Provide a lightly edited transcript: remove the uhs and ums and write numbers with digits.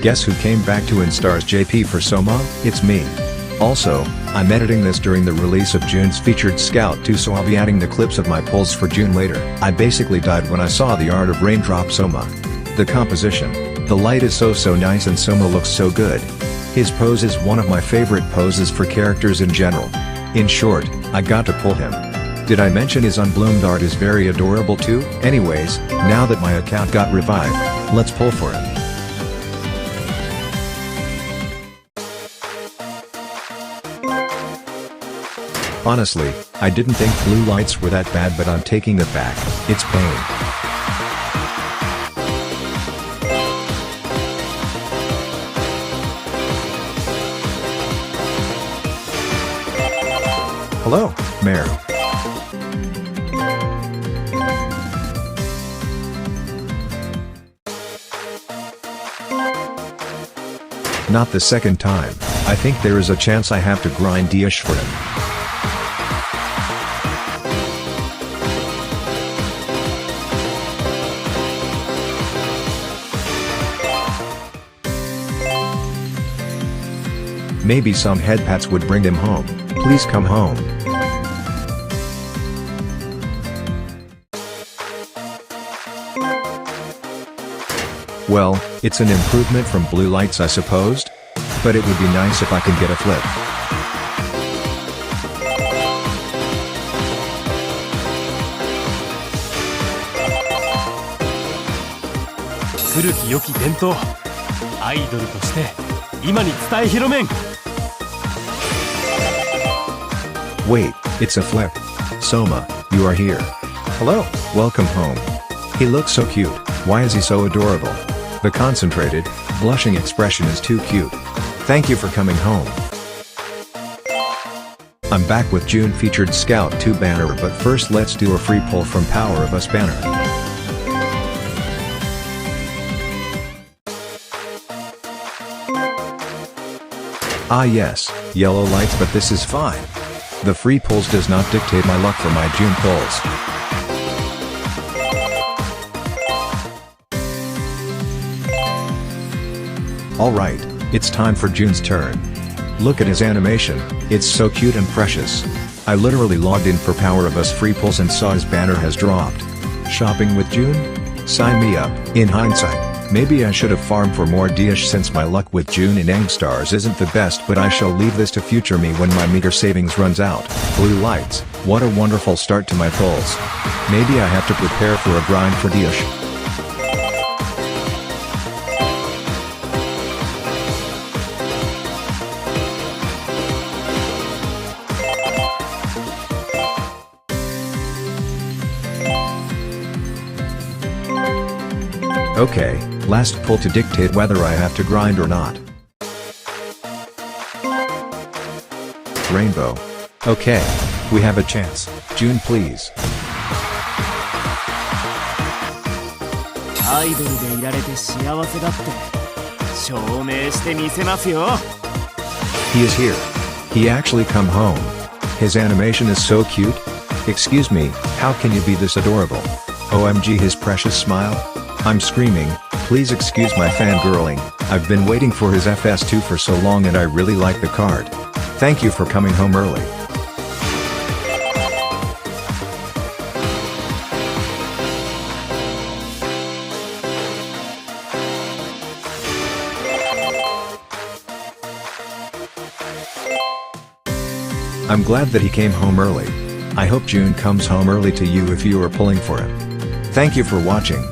Guess who came back to Instar's JP for Soma? It's me. Also, I'm editing this during the release of June's featured Scout 2, so I'll be adding the clips of my pulls for June later. I basically died when I saw the art of Raindrop Souma. The composition, the light is so nice and Soma looks so good. His pose is one of my favorite poses for characters in general. In short, I got to pull him. Did I mention his unbloomed art is very adorable too? Anyways, now that my account got revived, let's pull for him. Honestly, I didn't think blue lights were that bad, but I'm taking it back, it's pain. Hello, Mayor. Not the second time. I think there is a chance I have to grind Dish for him. Maybe some head pats would bring him home. Please come home. Well, it's an improvement from blue lights, I suppose? But it would be nice if I could get a flip.古き良き伝統、アイドルとして今に伝え広めん。Wait, it's a flip. Soma, you are here. Hello, welcome home. He looks so cute. Why is he so adorable? The concentrated, blushing expression is too cute. Thank you for coming home. I'm back with June featured Scout 2 banner, but first let's do a free pull from Power of Us banner. Ah yes, yellow lights, but this is fine. The free pulls does not dictate my luck for my June pulls. Alright, it's time for June's turn. Look at his animation, it's so cute and precious. I literally logged in for Power of Us free pulls and saw his banner has dropped. Shopping with June? Sign me up. In hindsight, maybe I should have farmed for more Dish since my luck with June in Angstars isn't the best, but I shall leave this to future me when my meager savings runs out. Blue lights, what a wonderful start to my pulls. Maybe I have to prepare for a grind for Dish. Okay, last pull to dictate whether I have to grind or not. Rainbow. Okay, we have a chance. June, please. He is here. He actually come home. His animation is so cute. Excuse me, how can you be this adorable? OMG, his precious smile. I'm screaming, please excuse my fangirling. I've been waiting for his FS2 for so long and I really like the card. Thank you for coming home early. I'm glad that he came home early. I hope June comes home early to you if you are pulling for him. Thank you for watching.